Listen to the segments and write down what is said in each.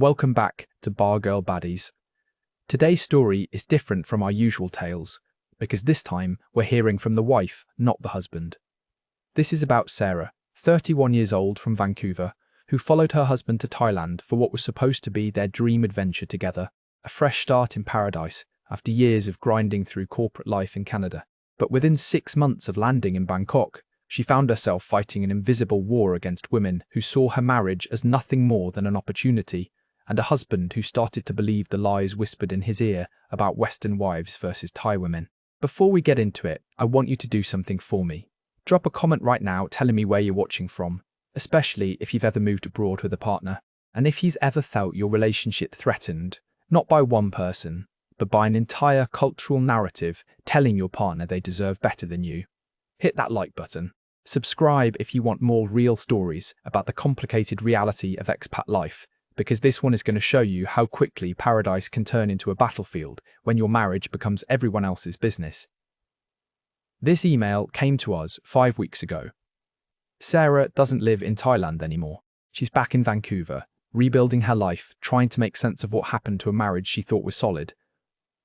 Welcome back to Bargirl Baddies. Today's story is different from our usual tales, because this time we're hearing from the wife, not the husband. This is about Sarah, 31 years old from Vancouver, who followed her husband to Thailand for what was supposed to be their dream adventure together, a fresh start in paradise after years of grinding through corporate life in Canada. But within 6 months of landing in Bangkok, she found herself fighting an invisible war against women who saw her marriage as nothing more than an opportunity, and a husband who started to believe the lies whispered in his ear about Western wives versus Thai women. Before we get into it, I want you to do something for me. Drop a comment right now telling me where you're watching from, especially if you've ever moved abroad with a partner, and if he's ever felt your relationship threatened, not by one person, but by an entire cultural narrative telling your partner they deserve better than you. Hit that like button. Subscribe if you want more real stories about the complicated reality of expat life, because this one is going to show you how quickly paradise can turn into a battlefield when your marriage becomes everyone else's business. This email came to us 5 weeks ago. Sarah doesn't live in Thailand anymore. She's back in Vancouver, rebuilding her life, trying to make sense of what happened to a marriage she thought was solid.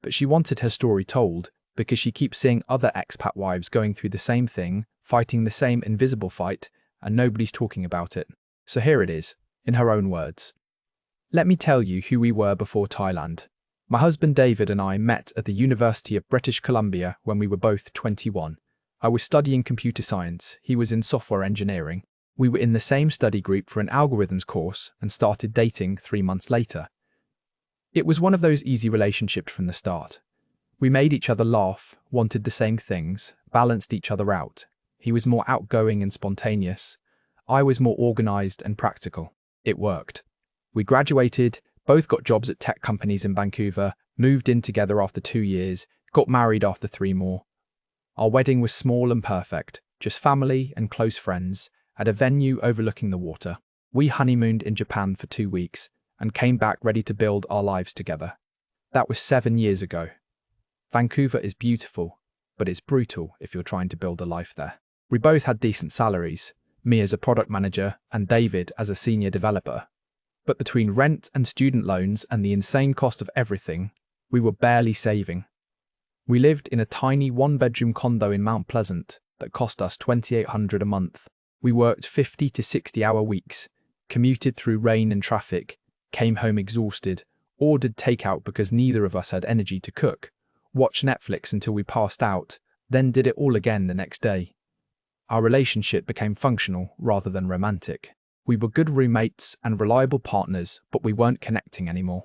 But she wanted her story told because she keeps seeing other expat wives going through the same thing, fighting the same invisible fight, and nobody's talking about it. So here it is, in her own words. Let me tell you who we were before Thailand. My husband David and I met at the University of British Columbia when we were both 21. I was studying computer science, he was in software engineering. We were in the same study group for an algorithms course and started dating 3 months later. It was one of those easy relationships from the start. We made each other laugh, wanted the same things, balanced each other out. He was more outgoing and spontaneous. I was more organized and practical. It worked. We graduated, both got jobs at tech companies in Vancouver, moved in together after 2 years, got married after 3 more. Our wedding was small and perfect, just family and close friends, at a venue overlooking the water. We honeymooned in Japan for 2 weeks and came back ready to build our lives together. That was 7 years ago. Vancouver is beautiful, but it's brutal if you're trying to build a life there. We both had decent salaries, me as a product manager and David as a senior developer. But between rent and student loans and the insane cost of everything, we were barely saving. We lived in a tiny 1-bedroom condo in Mount Pleasant that cost us $2,800 a month. We worked 50 to 60-hour weeks, commuted through rain and traffic, came home exhausted, ordered takeout because neither of us had energy to cook, watched Netflix until we passed out, then did it all again the next day. Our relationship became functional rather than romantic. We were good roommates and reliable partners, but we weren't connecting anymore.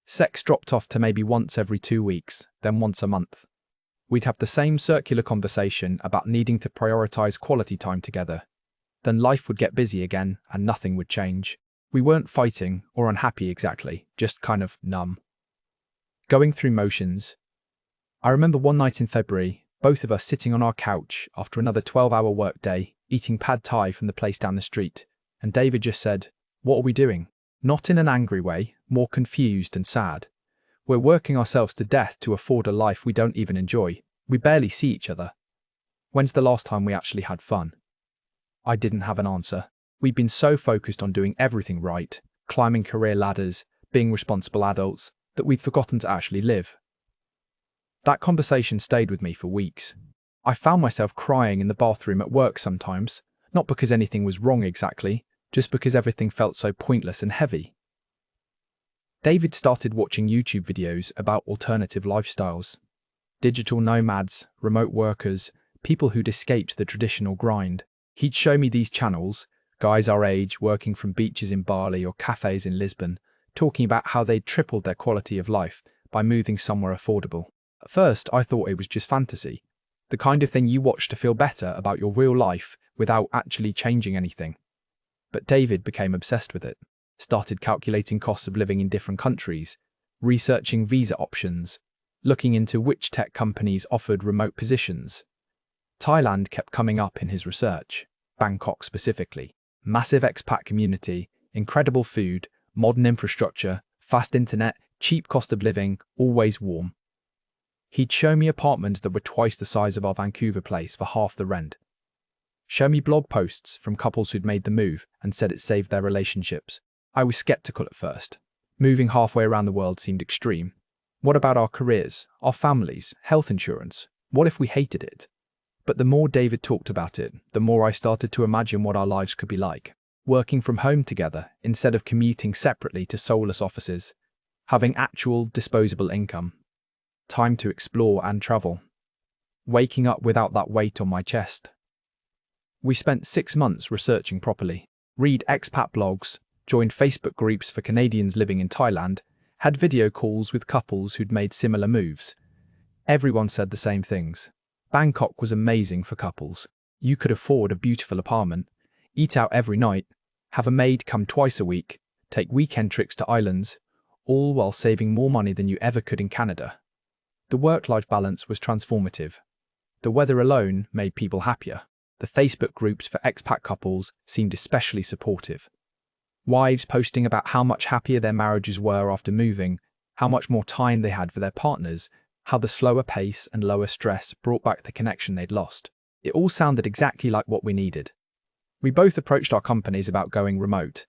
Sex dropped off to maybe once every 2 weeks, then once a month. We'd have the same circular conversation about needing to prioritize quality time together. Then life would get busy again and nothing would change. We weren't fighting or unhappy exactly, just kind of numb. Going through motions. I remember one night in February, both of us sitting on our couch after another 12-hour workday, eating pad thai from the place down the street. And David just said, "What are we doing?" Not in an angry way, more confused and sad. We're working ourselves to death to afford a life we don't even enjoy. We barely see each other. When's the last time we actually had fun? I didn't have an answer. We'd been so focused on doing everything right, climbing career ladders, being responsible adults, that we'd forgotten to actually live. That conversation stayed with me for weeks. I found myself crying in the bathroom at work sometimes, not because anything was wrong exactly, just because everything felt so pointless and heavy. David started watching YouTube videos about alternative lifestyles. Digital nomads, remote workers, people who'd escaped the traditional grind. He'd show me these channels, guys our age working from beaches in Bali or cafes in Lisbon, talking about how they'd tripled their quality of life by moving somewhere affordable. At first, I thought it was just fantasy, the kind of thing you watch to feel better about your real life without actually changing anything. But David became obsessed with it, started calculating costs of living in different countries, researching visa options, looking into which tech companies offered remote positions. Thailand kept coming up in his research, Bangkok specifically. Massive expat community, incredible food, modern infrastructure, fast internet, cheap cost of living, always warm. He'd show me apartments that were twice the size of our Vancouver place for half the rent. Show me blog posts from couples who'd made the move and said it saved their relationships. I was skeptical at first. Moving halfway around the world seemed extreme. What about our careers, our families, health insurance? What if we hated it? But the more David talked about it, the more I started to imagine what our lives could be like. Working from home together instead of commuting separately to soulless offices. Having actual disposable income. Time to explore and travel. Waking up without that weight on my chest. We spent 6 months researching properly. Read expat blogs, joined Facebook groups for Canadians living in Thailand, had video calls with couples who'd made similar moves. Everyone said the same things. Bangkok was amazing for couples. You could afford a beautiful apartment, eat out every night, have a maid come twice a week, take weekend trips to islands, all while saving more money than you ever could in Canada. The work-life balance was transformative. The weather alone made people happier. The Facebook groups for expat couples seemed especially supportive. Wives posting about how much happier their marriages were after moving, how much more time they had for their partners, how the slower pace and lower stress brought back the connection they'd lost. It all sounded exactly like what we needed. We both approached our companies about going remote.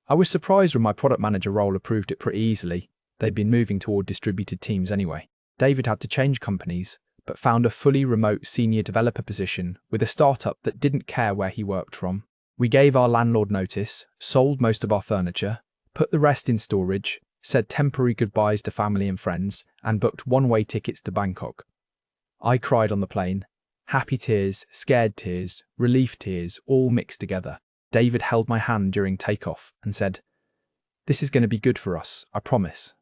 I was surprised when my product manager role approved it pretty easily. They'd been moving toward distributed teams anyway. David had to change companies, but found a fully remote senior developer position with a startup that didn't care where he worked from. We gave our landlord notice, sold most of our furniture, put the rest in storage, said temporary goodbyes to family and friends, and booked one-way tickets to Bangkok. I cried on the plane. Happy tears, scared tears, relief tears, all mixed together. David held my hand during takeoff and said, "This is going to be good for us, I promise."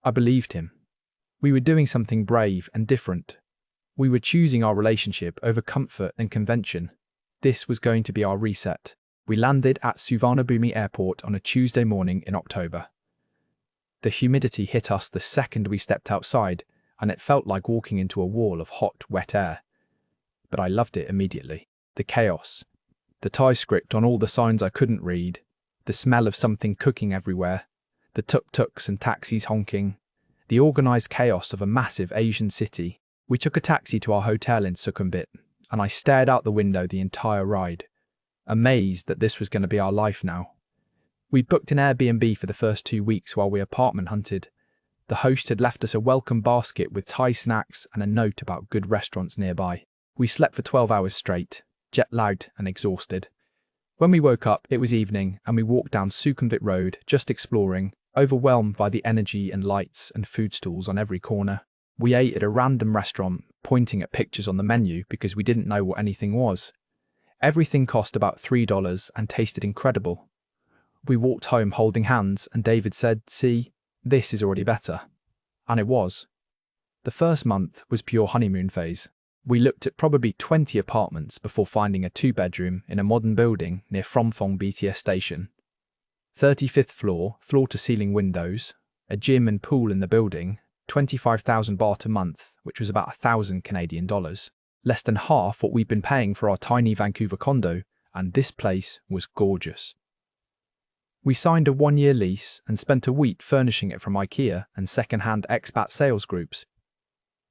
I believed him. We were doing something brave and different. We were choosing our relationship over comfort and convention. This was going to be our reset. We landed at Suvarnabhumi Airport on a Tuesday morning in October. The humidity hit us the second we stepped outside, and it felt like walking into a wall of hot, wet air. But I loved it immediately. The chaos. The Thai script on all the signs I couldn't read. The smell of something cooking everywhere. The tuk-tuks and taxis honking. The organised chaos of a massive Asian city. We took a taxi to our hotel in Sukhumvit, and I stared out the window the entire ride, amazed that this was going to be our life now. We booked an Airbnb for the first 2 weeks while we apartment hunted. The host had left us a welcome basket with Thai snacks and a note about good restaurants nearby. We slept for 12 hours straight, jet-lagged and exhausted. When we woke up, it was evening, and we walked down Sukhumvit Road, just exploring, overwhelmed by the energy and lights and food stalls on every corner. We ate at a random restaurant, pointing at pictures on the menu because we didn't know what anything was. Everything cost about $3 and tasted incredible. We walked home holding hands, and David said, "See, this is already better." And it was. The first month was pure honeymoon phase. We looked at probably 20 apartments before finding a 2-bedroom in a modern building near Phrom BTS station. 35th floor, floor-to-ceiling windows, a gym and pool in the building, 25,000 baht a month, which was about 1,000 Canadian dollars. Less than half what we'd been paying for our tiny Vancouver condo, and this place was gorgeous. We signed a 1-year lease and spent a week furnishing it from IKEA and second-hand expat sales groups.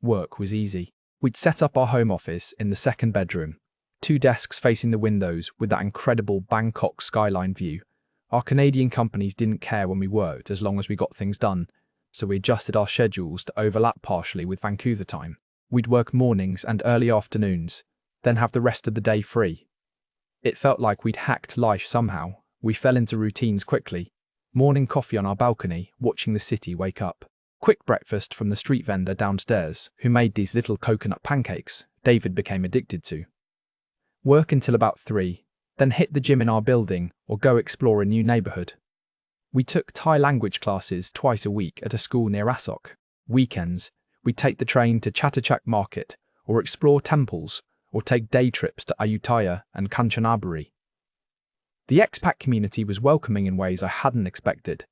Work was easy. We'd set up our home office in the second bedroom, 2 desks facing the windows with that incredible Bangkok skyline view. Our Canadian companies didn't care when we worked as long as we got things done, so we adjusted our schedules to overlap partially with Vancouver time. We'd work mornings and early afternoons, then have the rest of the day free. It felt like we'd hacked life somehow. We fell into routines quickly. Morning coffee on our balcony, watching the city wake up. Quick breakfast from the street vendor downstairs, who made these little coconut pancakes David became addicted to. Work until about 3, then hit the gym in our building or go explore a new neighbourhood. We took Thai language classes twice a week at a school near Asok. Weekends, we'd take the train to Chatuchak Market or explore temples or take day trips to Ayutthaya and Kanchanaburi. The expat community was welcoming in ways I hadn't expected.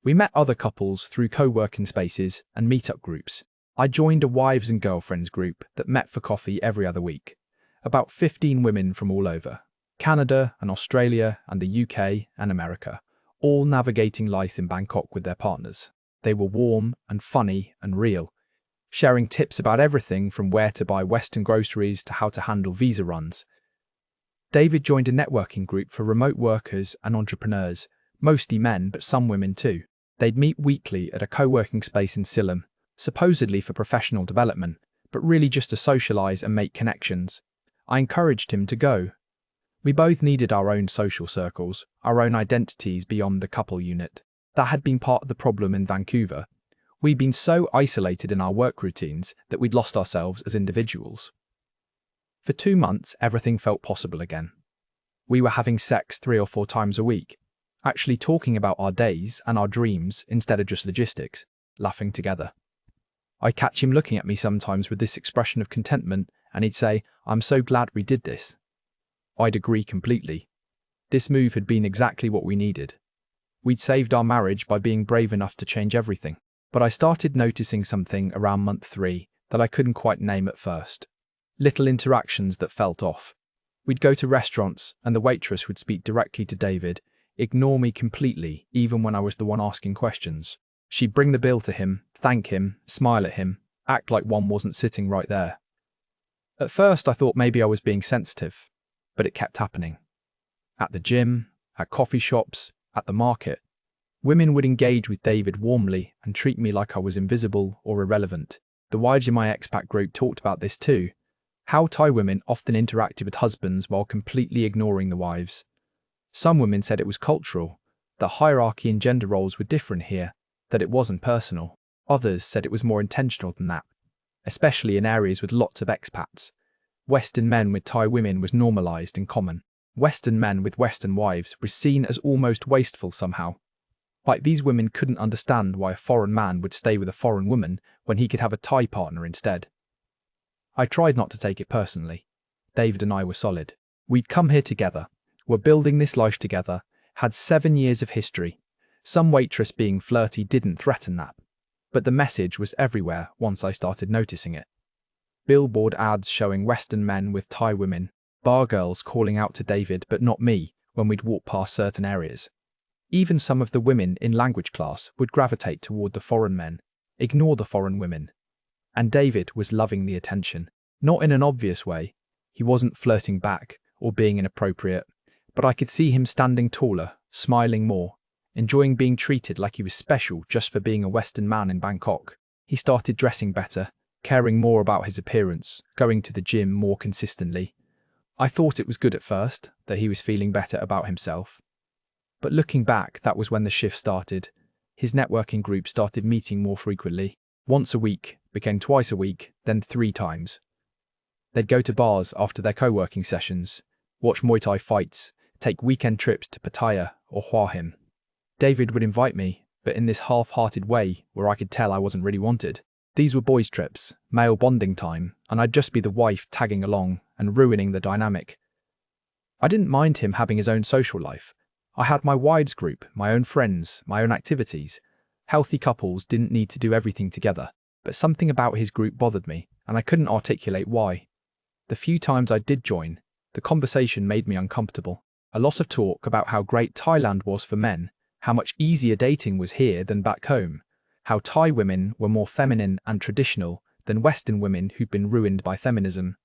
We met other couples through co-working spaces and meetup groups. I joined a wives and girlfriends group that met for coffee every other week. About 15 women from all over, Canada and Australia and the UK and America, all navigating life in Bangkok with their partners. They were warm and funny and real, sharing tips about everything from where to buy Western groceries to how to handle visa runs. David joined a networking group for remote workers and entrepreneurs, Mostly men, but some women too. They'd meet weekly at a co-working space in Silham, supposedly for professional development, but really just to socialise and make connections. I encouraged him to go. We both needed our own social circles, our own identities beyond the couple unit. That had been part of the problem in Vancouver. We'd been so isolated in our work routines that we'd lost ourselves as individuals. For 2 months, everything felt possible again. We were having sex 3 or 4 times a week, actually talking about our days and our dreams instead of just logistics, laughing together. I'd catch him looking at me sometimes with this expression of contentment, and he'd say, "I'm so glad we did this." I'd agree completely. This move had been exactly what we needed. We'd saved our marriage by being brave enough to change everything. But I started noticing something around month 3 that I couldn't quite name at first. Little interactions that felt off. We'd go to restaurants and the waitress would speak directly to David, ignore me completely, even when I was the one asking questions. She'd bring the bill to him, thank him, smile at him, act like one wasn't sitting right there. At first I thought maybe I was being sensitive, but it kept happening. At the gym, at coffee shops, at the market. Women would engage with David warmly and treat me like I was invisible or irrelevant. The wider my expat group talked about this too. How Thai women often interacted with husbands while completely ignoring the wives. Some women said it was cultural, that hierarchy and gender roles were different here, that it wasn't personal. Others said it was more intentional than that, especially in areas with lots of expats. Western men with Thai women was normalised and common. Western men with Western wives was seen as almost wasteful somehow. Like these women couldn't understand why a foreign man would stay with a foreign woman when he could have a Thai partner instead. I tried not to take it personally. David and I were solid. We'd come here together, were building this life together, had 7 years of history. Some waitress being flirty didn't threaten that. But the message was everywhere once I started noticing it. Billboard ads showing Western men with Thai women, bar girls calling out to David but not me when we'd walk past certain areas. Even some of the women in language class would gravitate toward the foreign men, ignore the foreign women. And David was loving the attention. Not in an obvious way. He wasn't flirting back or being inappropriate, but I could see him standing taller, smiling more, enjoying being treated like he was special just for being a Western man in Bangkok. He started dressing better, caring more about his appearance, going to the gym more consistently. I thought it was good at first, that he was feeling better about himself. But looking back, that was when the shift started. His networking group started meeting more frequently. Once a week, became twice a week, then 3 times. They'd go to bars after their co-working sessions, watch Muay Thai fights, take weekend trips to Pattaya or Hua Hin. David would invite me, but in this half-hearted way where I could tell I wasn't really wanted. These were boys' trips, male bonding time, and I'd just be the wife tagging along and ruining the dynamic. I didn't mind him having his own social life. I had my wides group, my own friends, my own activities. Healthy couples didn't need to do everything together, but something about his group bothered me, and I couldn't articulate why. The few times I did join, the conversation made me uncomfortable. A lot of talk about how great Thailand was for men, how much easier dating was here than back home, how Thai women were more feminine and traditional than Western women who'd been ruined by feminism.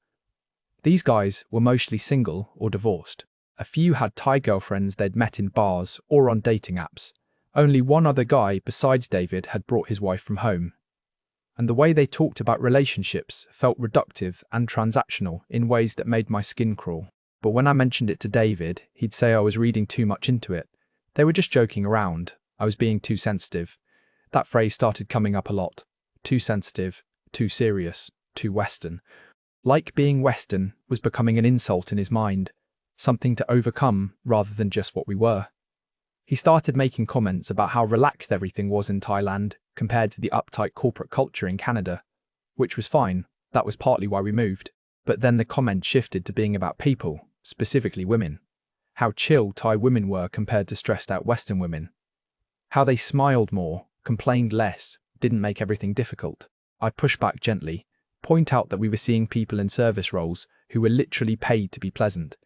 These guys were mostly single or divorced. A few had Thai girlfriends they'd met in bars or on dating apps. Only one other guy besides David had brought his wife from home. And the way they talked about relationships felt reductive and transactional in ways that made my skin crawl. But when I mentioned it to David, he'd say I was reading too much into it. They were just joking around. I was being too sensitive. That phrase started coming up a lot. Too sensitive, too serious, too Western. Like being Western was becoming an insult in his mind. Something to overcome rather than just what we were. He started making comments about how relaxed everything was in Thailand compared to the uptight corporate culture in Canada, which was fine. That was partly why we moved. But then the comment shifted to being about people, specifically women. How chill Thai women were compared to stressed out Western women. How they smiled more, complained less, didn't make everything difficult. I pushed back gently, point out that we were seeing people in service roles who were literally paid to be pleasant,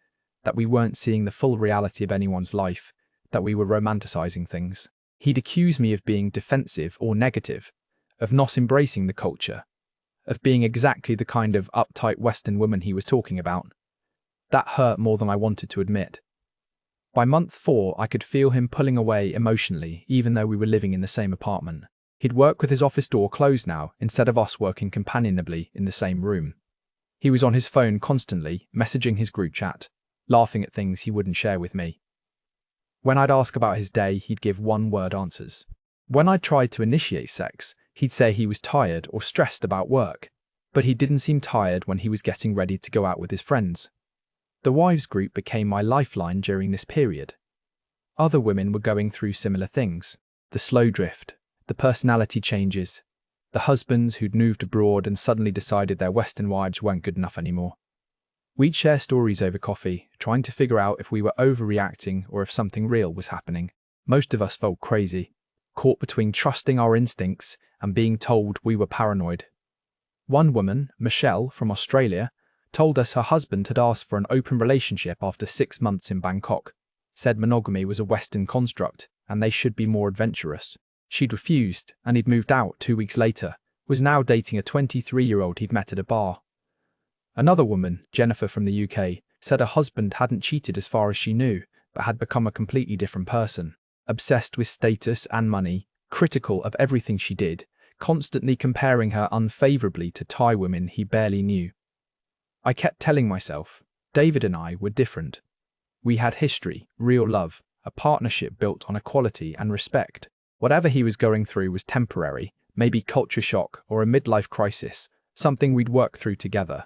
that we weren't seeing the full reality of anyone's life, that we were romanticizing things. He'd accuse me of being defensive or negative, of not embracing the culture, of being exactly the kind of uptight Western woman he was talking about. That hurt more than I wanted to admit. By month 4, I could feel him pulling away emotionally, even though we were living in the same apartment. He'd work with his office door closed now, instead of us working companionably in the same room. He was on his phone constantly, messaging his group chat, laughing at things he wouldn't share with me. When I'd ask about his day, he'd give one-word answers. When I tried to initiate sex, he'd say he was tired or stressed about work, but he didn't seem tired when he was getting ready to go out with his friends. The wives group became my lifeline during this period. Other women were going through similar things: the slow drift, the personality changes, the husbands who'd moved abroad and suddenly decided their Western wives weren't good enough anymore. We'd share stories over coffee, trying to figure out if we were overreacting or if something real was happening. Most of us felt crazy, caught between trusting our instincts and being told we were paranoid. One woman, Michelle from Australia, told us her husband had asked for an open relationship after 6 months in Bangkok, said monogamy was a Western construct and they should be more adventurous. She'd refused, and he'd moved out 2 weeks later, was now dating a 23-year-old he'd met at a bar. Another woman, Jennifer from the UK, said her husband hadn't cheated as far as she knew, but had become a completely different person, obsessed with status and money, critical of everything she did, constantly comparing her unfavorably to Thai women he barely knew. I kept telling myself, David and I were different. We had history, real love, a partnership built on equality and respect. Whatever he was going through was temporary, maybe culture shock or a midlife crisis, something we'd work through together.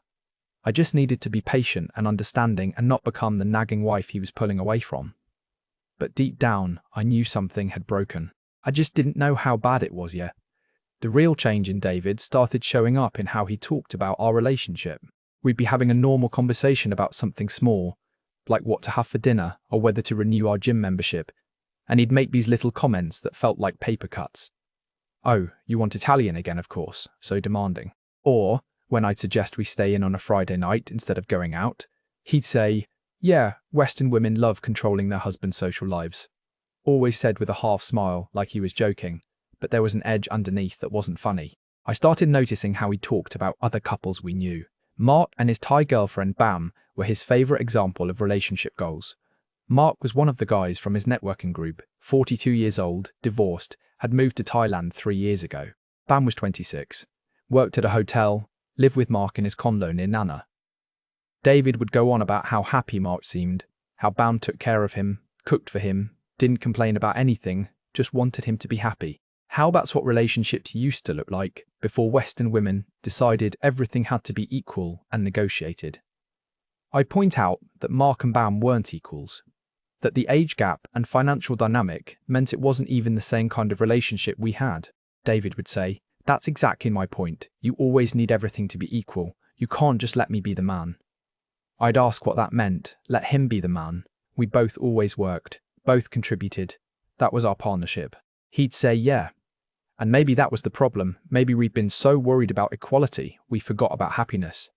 I just needed to be patient and understanding and not become the nagging wife he was pulling away from. But deep down, I knew something had broken. I just didn't know how bad it was yet. The real change in David started showing up in how he talked about our relationship. We'd be having a normal conversation about something small, like what to have for dinner or whether to renew our gym membership, and he'd make these little comments that felt like paper cuts. Oh, you want Italian again, of course, so demanding. Or, when I'd suggest we stay in on a Friday night instead of going out, he'd say, yeah, Western women love controlling their husbands' social lives. Always said with a half smile, like he was joking, but there was an edge underneath that wasn't funny. I started noticing how he talked about other couples we knew. Mark and his Thai girlfriend Bam were his favourite example of relationship goals. Mark was one of the guys from his networking group, 42 years old, divorced, had moved to Thailand 3 years ago. Bam was 26, worked at a hotel, lived with Mark in his condo near Nana. David would go on about how happy Mark seemed, how Bam took care of him, cooked for him, didn't complain about anything, just wanted him to be happy. How that's what relationships used to look like before Western women decided everything had to be equal and negotiated. I point out that Mark and Bam weren't equals, that the age gap and financial dynamic meant it wasn't even the same kind of relationship we had. David would say, that's exactly my point. You always need everything to be equal. You can't just let me be the man. I'd ask what that meant, let him be the man. We both always worked, both contributed. That was our partnership. He'd say, yeah. And maybe that was the problem. Maybe we'd been so worried about equality, we forgot about happiness.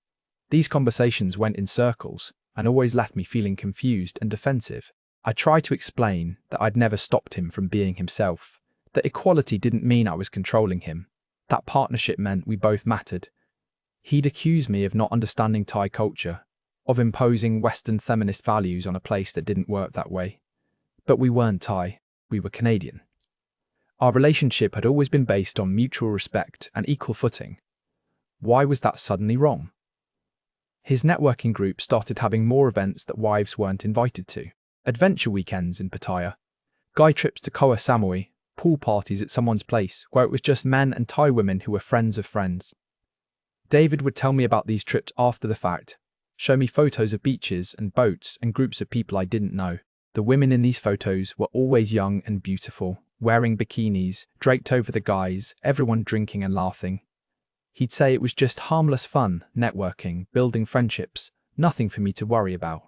These conversations went in circles and always left me feeling confused and defensive. I tried to explain that I'd never stopped him from being himself, that equality didn't mean I was controlling him, that partnership meant we both mattered. He'd accuse me of not understanding Thai culture, of imposing Western feminist values on a place that didn't work that way. But we weren't Thai, we were Canadian. Our relationship had always been based on mutual respect and equal footing. Why was that suddenly wrong? His networking group started having more events that wives weren't invited to. Adventure weekends in Pattaya, guy trips to Koh Samui, pool parties at someone's place where it was just men and Thai women who were friends of friends. David would tell me about these trips after the fact, show me photos of beaches and boats and groups of people I didn't know. The women in these photos were always young and beautiful, wearing bikinis, draped over the guys, everyone drinking and laughing. He'd say it was just harmless fun, networking, building friendships, nothing for me to worry about.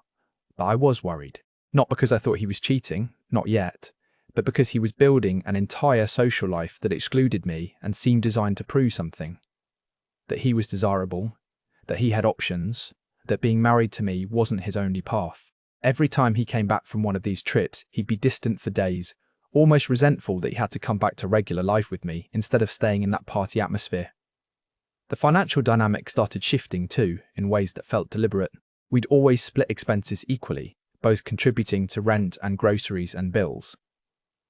But I was worried. Not because I thought he was cheating, not yet, but because he was building an entire social life that excluded me and seemed designed to prove something. That he was desirable, that he had options, that being married to me wasn't his only path. Every time he came back from one of these trips, he'd be distant for days, almost resentful that he had to come back to regular life with me instead of staying in that party atmosphere. The financial dynamic started shifting too, in ways that felt deliberate. We'd always split expenses equally, both contributing to rent and groceries and bills.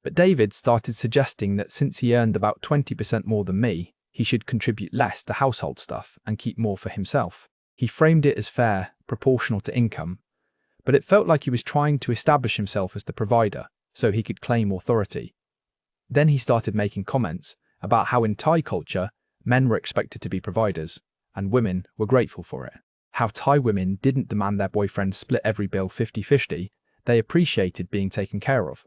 But David started suggesting that since he earned about 20% more than me, he should contribute less to household stuff and keep more for himself. He framed it as fair, proportional to income, but it felt like he was trying to establish himself as the provider so he could claim authority. Then he started making comments about how in Thai culture, men were expected to be providers, and women were grateful for it. How Thai women didn't demand their boyfriends split every bill 50-50, they appreciated being taken care of.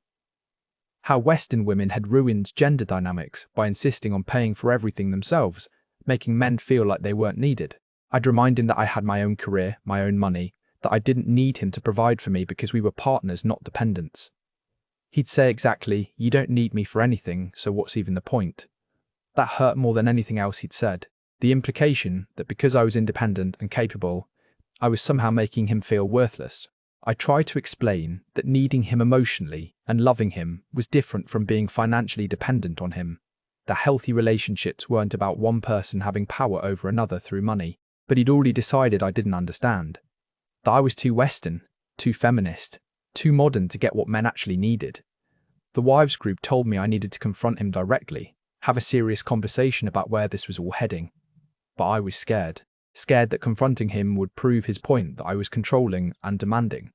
How Western women had ruined gender dynamics by insisting on paying for everything themselves, making men feel like they weren't needed. I'd remind him that I had my own career, my own money, that I didn't need him to provide for me because we were partners, not dependents. He'd say exactly, "You don't need me for anything, so what's even the point?" That hurt more than anything else he'd said. The implication that because I was independent and capable, I was somehow making him feel worthless. I tried to explain that needing him emotionally and loving him was different from being financially dependent on him. That healthy relationships weren't about one person having power over another through money, but he'd already decided I didn't understand. That I was too Western, too feminist, too modern to get what men actually needed. The wives group told me I needed to confront him directly, have a serious conversation about where this was all heading. But I was scared. Scared that confronting him would prove his point that I was controlling and demanding.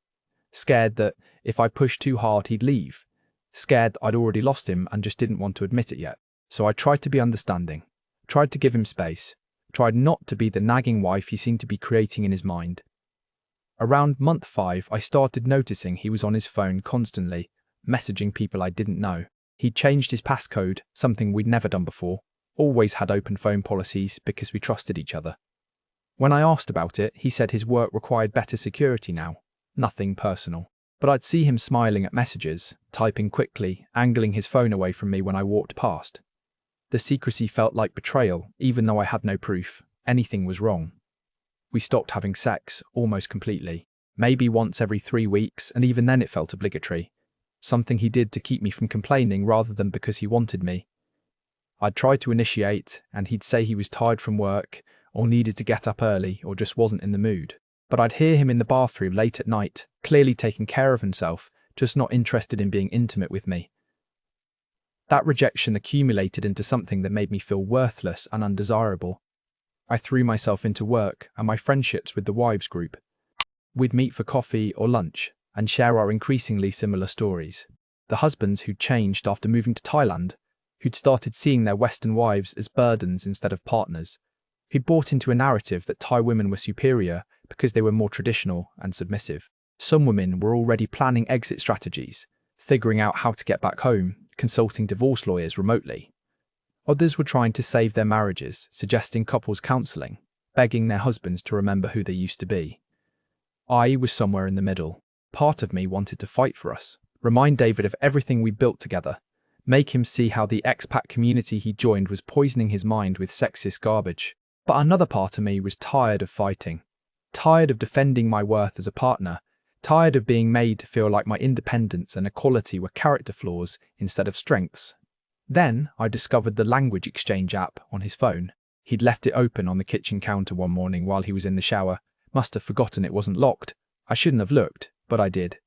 Scared that if I pushed too hard he'd leave. Scared that I'd already lost him and just didn't want to admit it yet. So I tried to be understanding, tried to give him space, tried not to be the nagging wife he seemed to be creating in his mind. Around month 5, I started noticing he was on his phone constantly, messaging people I didn't know. He'd changed his passcode, something we'd never done before, always had open phone policies because we trusted each other. When I asked about it, he said his work required better security now, nothing personal. But I'd see him smiling at messages, typing quickly, angling his phone away from me when I walked past. The secrecy felt like betrayal, even though I had no proof. Anything was wrong. We stopped having sex, almost completely. Maybe once every 3 weeks, and even then it felt obligatory. Something he did to keep me from complaining rather than because he wanted me. I'd try to initiate, and he'd say he was tired from work, or needed to get up early, or just wasn't in the mood. But I'd hear him in the bathroom late at night, clearly taking care of himself, just not interested in being intimate with me. That rejection accumulated into something that made me feel worthless and undesirable. I threw myself into work and my friendships with the wives group. We'd meet for coffee or lunch and share our increasingly similar stories. The husbands who'd changed after moving to Thailand, who'd started seeing their Western wives as burdens instead of partners, who'd bought into a narrative that Thai women were superior because they were more traditional and submissive. Some women were already planning exit strategies, figuring out how to get back home, consulting divorce lawyers remotely. Others were trying to save their marriages, suggesting couples counselling, begging their husbands to remember who they used to be. I was somewhere in the middle. Part of me wanted to fight for us, remind David of everything we built together, make him see how the expat community he joined was poisoning his mind with sexist garbage. But another part of me was tired of fighting, tired of defending my worth as a partner, tired of being made to feel like my independence and equality were character flaws instead of strengths. Then I discovered the language exchange app on his phone. He'd left it open on the kitchen counter one morning while he was in the shower, must have forgotten it wasn't locked. I shouldn't have looked, but I did.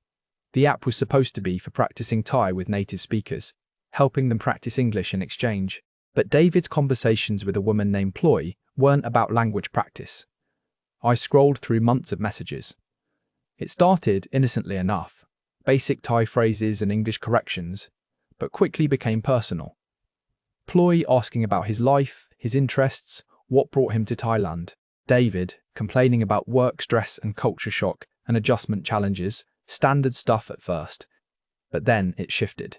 The app was supposed to be for practicing Thai with native speakers, helping them practice English in exchange. But David's conversations with a woman named Ploy weren't about language practice. I scrolled through months of messages. It started innocently enough, basic Thai phrases and English corrections, but quickly became personal. Ploy asking about his life, his interests, what brought him to Thailand. David complaining about work stress and culture shock and adjustment challenges, standard stuff at first, but then it shifted.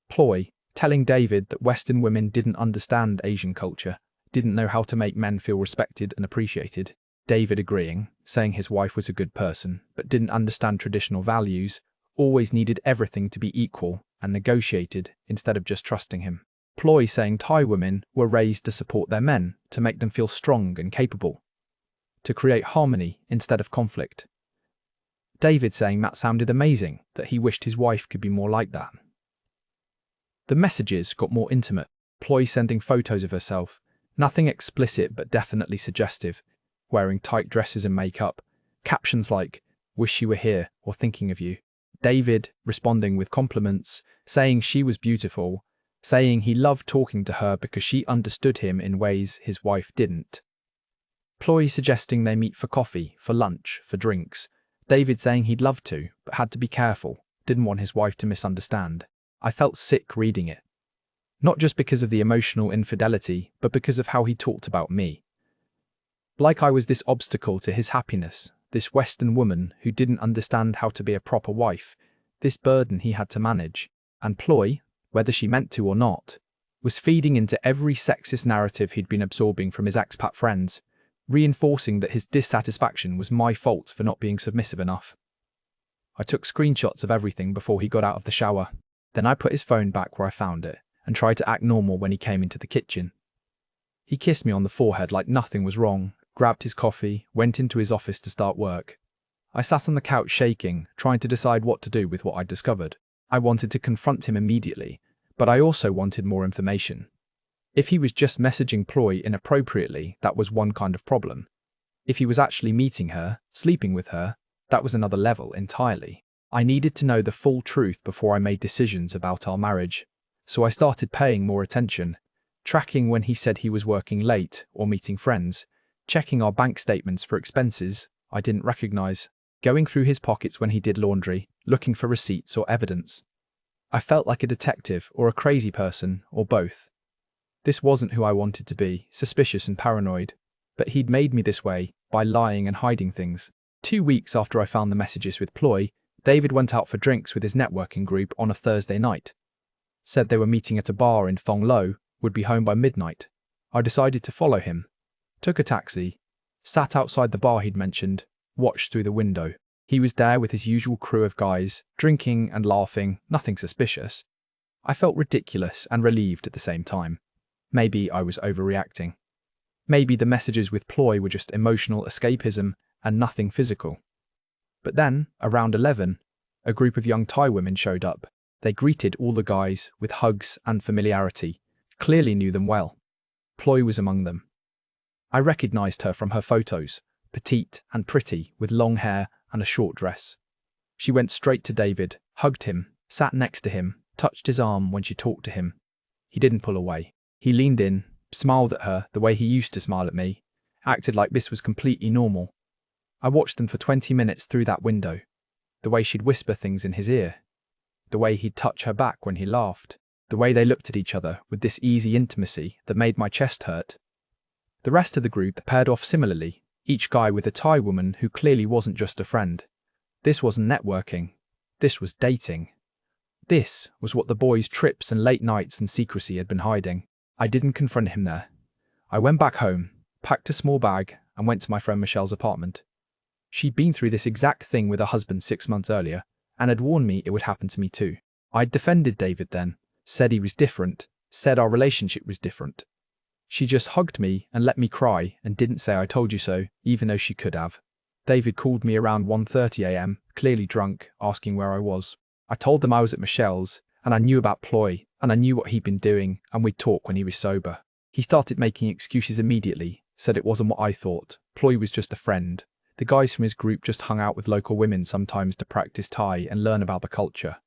Ploy telling David that Western women didn't understand Asian culture, didn't know how to make men feel respected and appreciated. David agreeing, saying his wife was a good person, but didn't understand traditional values, always needed everything to be equal and negotiated instead of just trusting him. Ploy saying Thai women were raised to support their men, to make them feel strong and capable, to create harmony instead of conflict. David saying that sounded amazing, that he wished his wife could be more like that. The messages got more intimate, Ploy sending photos of herself, nothing explicit but definitely suggestive, wearing tight dresses and makeup, captions like, wish she were here or thinking of you. David responding with compliments, saying she was beautiful, saying he loved talking to her because she understood him in ways his wife didn't. Ploy suggesting they meet for coffee, for lunch, for drinks. David saying he'd love to, but had to be careful, didn't want his wife to misunderstand. I felt sick reading it. Not just because of the emotional infidelity, but because of how he talked about me. Like I was this obstacle to his happiness, this Western woman who didn't understand how to be a proper wife, this burden he had to manage. And Ploy, whether she meant to or not, was feeding into every sexist narrative he'd been absorbing from his expat friends, reinforcing that his dissatisfaction was my fault for not being submissive enough. I took screenshots of everything before he got out of the shower. Then I put his phone back where I found it and tried to act normal when he came into the kitchen. He kissed me on the forehead like nothing was wrong, grabbed his coffee, went into his office to start work. I sat on the couch shaking, trying to decide what to do with what I'd discovered. I wanted to confront him immediately, but I also wanted more information. If he was just messaging Ploy inappropriately, that was one kind of problem. If he was actually meeting her, sleeping with her, that was another level entirely. I needed to know the full truth before I made decisions about our marriage, so I started paying more attention, tracking when he said he was working late or meeting friends, checking our bank statements for expenses I didn't recognize, going through his pockets when he did laundry, looking for receipts or evidence. I felt like a detective or a crazy person, or both. This wasn't who I wanted to be, suspicious and paranoid, but he'd made me this way by lying and hiding things. 2 weeks after I found the messages with Ploy, David went out for drinks with his networking group on a Thursday night. Said they were meeting at a bar in Thong Lo, would be home by midnight. I decided to follow him. Took a taxi, sat outside the bar he'd mentioned, watched through the window. He was there with his usual crew of guys, drinking and laughing, nothing suspicious. I felt ridiculous and relieved at the same time. Maybe I was overreacting. Maybe the messages with Ploy were just emotional escapism and nothing physical. But then, around 11, a group of young Thai women showed up. They greeted all the guys with hugs and familiarity, clearly knew them well. Ploy was among them. I recognized her from her photos, petite and pretty, with long hair and a short dress. She went straight to David, hugged him, sat next to him, touched his arm when she talked to him. He didn't pull away. He leaned in, smiled at her the way he used to smile at me, acted like this was completely normal. I watched them for 20 minutes through that window. The way she'd whisper things in his ear. The way he'd touch her back when he laughed. The way they looked at each other with this easy intimacy that made my chest hurt. The rest of the group paired off similarly, each guy with a Thai woman who clearly wasn't just a friend. This wasn't networking. This was dating. This was what the boys' trips and late nights and secrecy had been hiding. I didn't confront him there. I went back home, packed a small bag, and went to my friend Michelle's apartment. She'd been through this exact thing with her husband 6 months earlier, and had warned me it would happen to me too. I'd defended David then, said he was different, said our relationship was different. She just hugged me and let me cry and didn't say I told you so, even though she could have. David called me around 1:30 a.m, clearly drunk, asking where I was. I told them I was at Michelle's, and I knew about Ploy, and I knew what he'd been doing, and we'd talk when he was sober. He started making excuses immediately, said it wasn't what I thought. Ploy was just a friend. The guys from his group just hung out with local women sometimes to practice Thai and learn about the culture.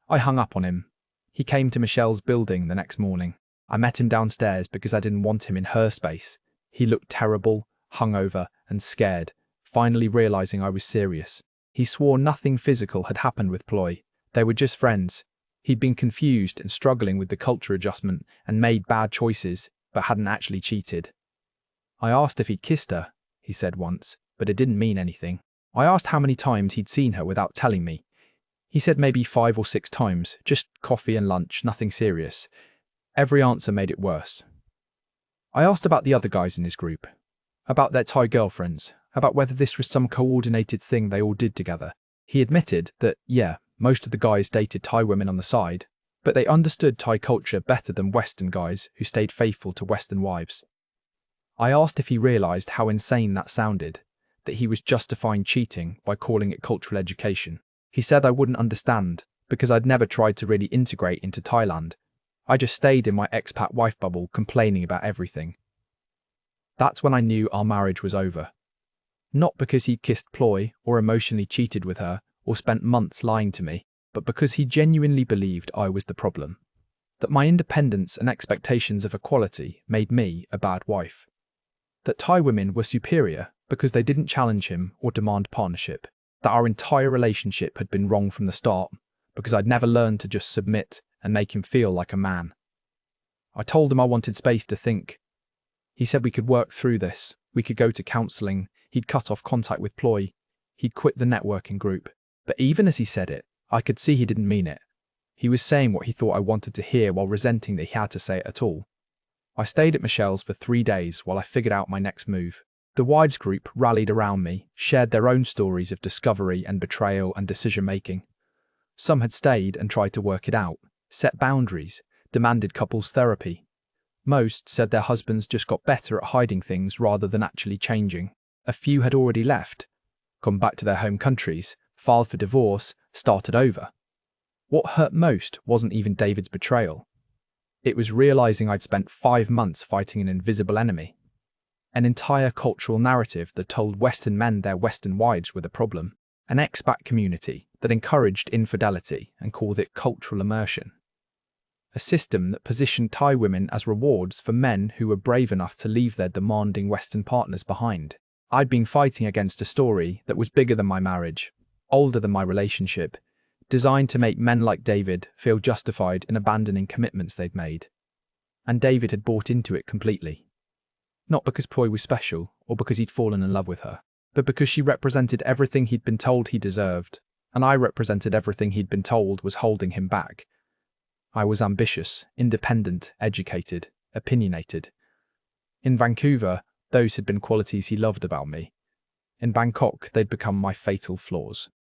I hung up on him. He came to Michelle's building the next morning. I met him downstairs because I didn't want him in her space. He looked terrible, hungover, and scared, finally realizing I was serious. He swore nothing physical had happened with Ploy. They were just friends. He'd been confused and struggling with the culture adjustment and made bad choices, but hadn't actually cheated. I asked if he'd kissed her, he said once, but it didn't mean anything. I asked how many times he'd seen her without telling me. He said maybe 5 or 6 times, just coffee and lunch, nothing serious. Every answer made it worse. I asked about the other guys in his group, about their Thai girlfriends, about whether this was some coordinated thing they all did together. He admitted that, yeah, most of the guys dated Thai women on the side, but they understood Thai culture better than Western guys who stayed faithful to Western wives. I asked if he realized how insane that sounded, that he was justifying cheating by calling it cultural education. He said I wouldn't understand, because I'd never tried to really integrate into Thailand. I just stayed in my expat wife bubble complaining about everything. That's when I knew our marriage was over. Not because he'd kissed Ploy or emotionally cheated with her or spent months lying to me, but because he genuinely believed I was the problem. That my independence and expectations of equality made me a bad wife. That Thai women were superior because they didn't challenge him or demand partnership. That our entire relationship had been wrong from the start because I'd never learned to just submit and make him feel like a man. I told him I wanted space to think. He said we could work through this, we could go to counselling, he'd cut off contact with Ploy, he'd quit the networking group. But even as he said it, I could see he didn't mean it. He was saying what he thought I wanted to hear while resenting that he had to say it at all. I stayed at Michelle's for 3 days while I figured out my next move. The wives group rallied around me, shared their own stories of discovery and betrayal and decision-making. Some had stayed and tried to work it out, set boundaries, demanded couples therapy. Most said their husbands just got better at hiding things rather than actually changing. A few had already left, come back to their home countries, filed for divorce, started over. What hurt most wasn't even David's betrayal. It was realizing I'd spent 5 months fighting an invisible enemy. An entire cultural narrative that told Western men their Western wives were the problem. An expat community that encouraged infidelity and called it cultural immersion. A system that positioned Thai women as rewards for men who were brave enough to leave their demanding Western partners behind. I'd been fighting against a story that was bigger than my marriage, older than my relationship, designed to make men like David feel justified in abandoning commitments they'd made. And David had bought into it completely. Not because Ploy was special or because he'd fallen in love with her, but because she represented everything he'd been told he deserved, and I represented everything he'd been told was holding him back. I was ambitious, independent, educated, opinionated. In Vancouver, those had been qualities he loved about me. In Bangkok, they'd become my fatal flaws.